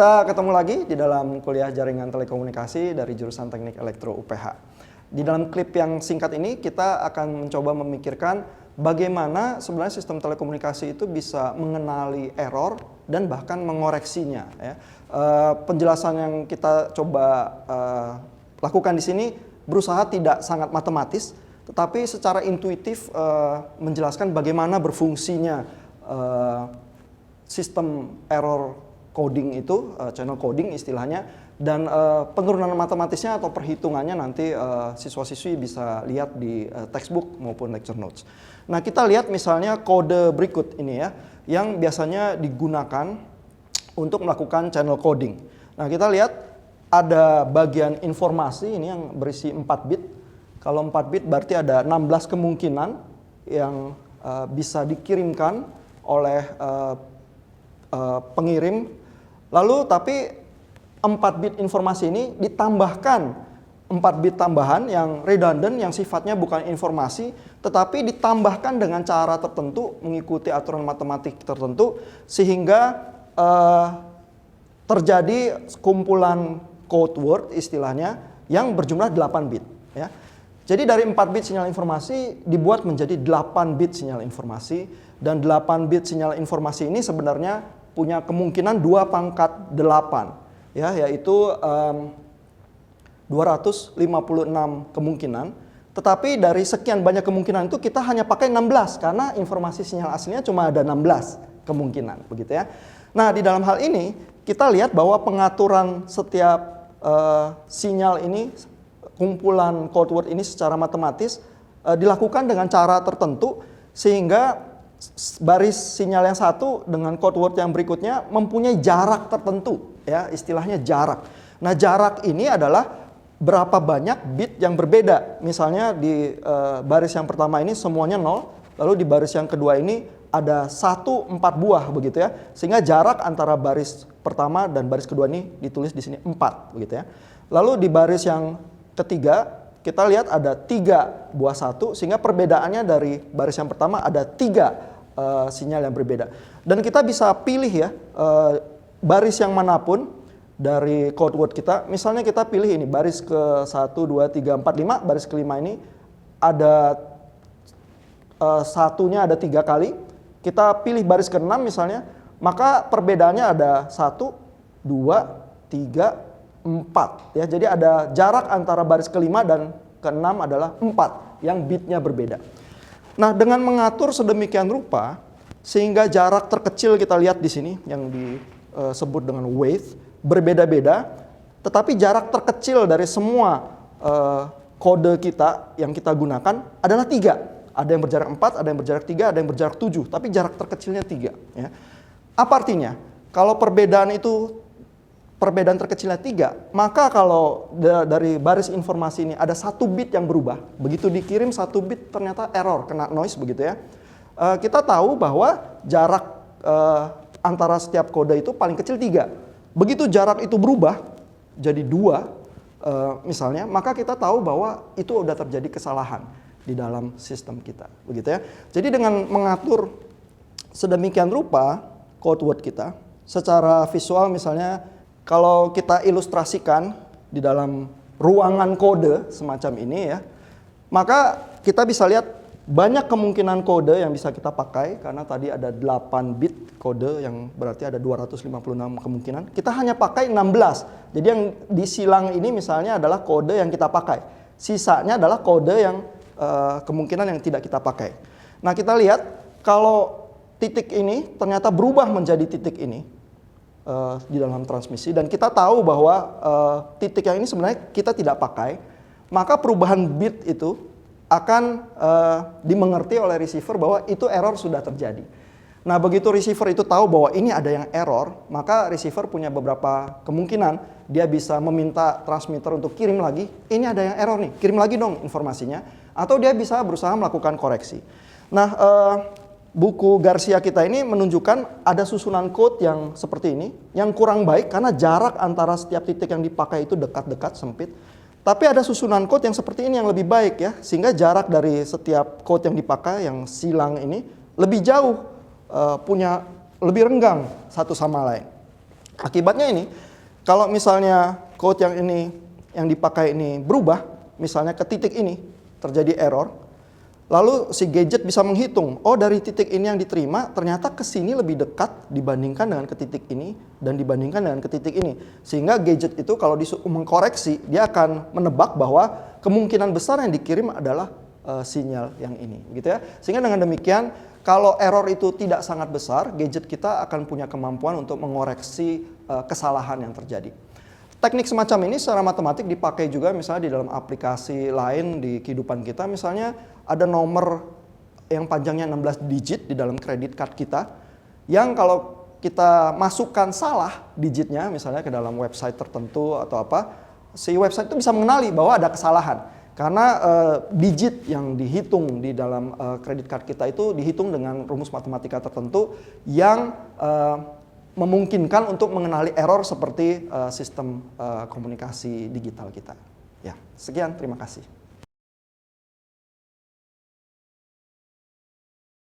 kita ketemu lagi di dalam kuliah jaringan telekomunikasi dari jurusan Teknik Elektro UPH. Di dalam klip yang singkat ini kita akan mencoba memikirkan bagaimana sebenarnya sistem telekomunikasi itu bisa mengenali error dan bahkan mengoreksinya. Ya. Penjelasan yang kita coba lakukan di sini berusaha tidak sangat matematis, tetapi secara intuitif menjelaskan bagaimana berfungsinya sistem error coding itu, channel coding istilahnya, dan penurunan matematisnya atau perhitungannya nanti siswa-siswi bisa lihat di textbook maupun lecture notes. Nah, kita lihat misalnya kode berikut ini ya, yang biasanya digunakan untuk melakukan channel coding. Nah, kita lihat ada bagian informasi ini yang berisi 4 bit. Kalau 4 bit berarti ada 16 kemungkinan yang bisa dikirimkan oleh pengirim. Lalu tapi 4 bit informasi ini ditambahkan 4 bit tambahan yang redundant, yang sifatnya bukan informasi, tetapi ditambahkan dengan cara tertentu, mengikuti aturan matematik tertentu, sehingga terjadi kumpulan code word istilahnya yang berjumlah 8 bit. Ya. Jadi dari 4 bit sinyal informasi dibuat menjadi 8 bit sinyal informasi, dan 8 bit sinyal informasi ini sebenarnya punya kemungkinan 2⁻8, ya, yaitu 256 kemungkinan. Tetapi dari sekian banyak kemungkinan itu kita hanya pakai 16 karena informasi sinyal aslinya cuma ada 16 kemungkinan, begitu ya. Nah, di dalam hal ini kita lihat bahwa pengaturan setiap sinyal ini, kumpulan code word ini secara matematis dilakukan dengan cara tertentu sehingga baris sinyal yang satu dengan code word yang berikutnya mempunyai jarak tertentu, ya, istilahnya jarak. Nah, jarak ini adalah berapa banyak bit yang berbeda. Misalnya di baris yang pertama ini semuanya 0, lalu di baris yang kedua ini ada 1 4 buah begitu ya. Sehingga jarak antara baris pertama dan baris kedua ini ditulis di sini 4 begitu ya. Lalu di baris yang ketiga kita lihat ada 3 buah 1, sehingga perbedaannya dari baris yang pertama ada 3 sinyal yang berbeda. Dan kita bisa pilih ya baris yang manapun dari code word kita. Misalnya kita pilih ini baris ke 1, 2, 3, 4, 5, baris kelima ini ada satunya ada 3 kali. Kita pilih baris ke-6 misalnya, maka perbedaannya ada 1, 2, 3, 4 ya. Jadi ada jarak antara baris kelima dan ke-6 adalah 4 yang bitnya berbeda. Nah, dengan mengatur sedemikian rupa sehingga jarak terkecil kita lihat di sini yang disebut dengan width berbeda-beda, tetapi jarak terkecil dari semua kode kita yang kita gunakan adalah 3. Ada yang berjarak 4, ada yang berjarak 3, ada yang berjarak 7, tapi jarak terkecilnya 3 ya. Apa artinya? Kalau perbedaan terkecilnya 3, maka kalau dari baris informasi ini ada 1 bit yang berubah, begitu dikirim 1 bit ternyata error, kena noise begitu ya. Kita tahu bahwa jarak antara setiap kode itu paling kecil 3. Begitu jarak itu berubah jadi 2 misalnya, maka kita tahu bahwa itu sudah terjadi kesalahan di dalam sistem kita, begitu ya. Jadi dengan mengatur sedemikian rupa code word kita secara visual, misalnya kalau kita ilustrasikan di dalam ruangan kode semacam ini ya, maka kita bisa lihat banyak kemungkinan kode yang bisa kita pakai karena tadi ada 8 bit kode yang berarti ada 256 kemungkinan. Kita hanya pakai 16. Jadi yang di silang ini misalnya adalah kode yang kita pakai. Sisanya adalah kode yang kemungkinan yang tidak kita pakai. Nah, kita lihat kalau titik ini ternyata berubah menjadi titik ini di dalam transmisi, dan kita tahu bahwa titik yang ini sebenarnya kita tidak pakai, maka perubahan bit itu akan dimengerti oleh receiver bahwa itu error sudah terjadi. Nah, begitu receiver itu tahu bahwa ini ada yang error, maka receiver punya beberapa kemungkinan. Dia bisa meminta transmitter untuk kirim lagi, ini ada yang error nih, kirim lagi dong informasinya. Atau dia bisa berusaha melakukan koreksi. Nah, buku Garcia kita ini menunjukkan ada susunan code yang seperti ini, yang kurang baik karena jarak antara setiap titik yang dipakai itu dekat-dekat, sempit. Tapi ada susunan code yang seperti ini yang lebih baik ya, sehingga jarak dari setiap code yang dipakai, yang silang ini lebih jauh, punya lebih renggang satu sama lain. Akibatnya ini, kalau misalnya code yang ini yang dipakai ini berubah, misalnya ke titik ini terjadi error, lalu si gadget bisa menghitung, oh dari titik ini yang diterima ternyata ke sini lebih dekat dibandingkan dengan ke titik ini dan dibandingkan dengan ke titik ini. Sehingga gadget itu kalau mengkoreksi, dia akan menebak bahwa kemungkinan besar yang dikirim adalah sinyal yang ini, gitu ya. Sehingga dengan demikian, kalau error itu tidak sangat besar, gadget kita akan punya kemampuan untuk mengoreksi kesalahan yang terjadi. Teknik semacam ini secara matematik dipakai juga misalnya di dalam aplikasi lain di kehidupan kita. Misalnya ada nomor yang panjangnya 16 digit di dalam kredit card kita, yang kalau kita masukkan salah digitnya misalnya ke dalam website tertentu atau apa, si website itu bisa mengenali bahwa ada kesalahan. Karena digit yang dihitung di dalam kredit card kita itu dihitung dengan rumus matematika tertentu yang memungkinkan untuk mengenali error seperti sistem komunikasi digital kita. Ya, sekian, terima kasih.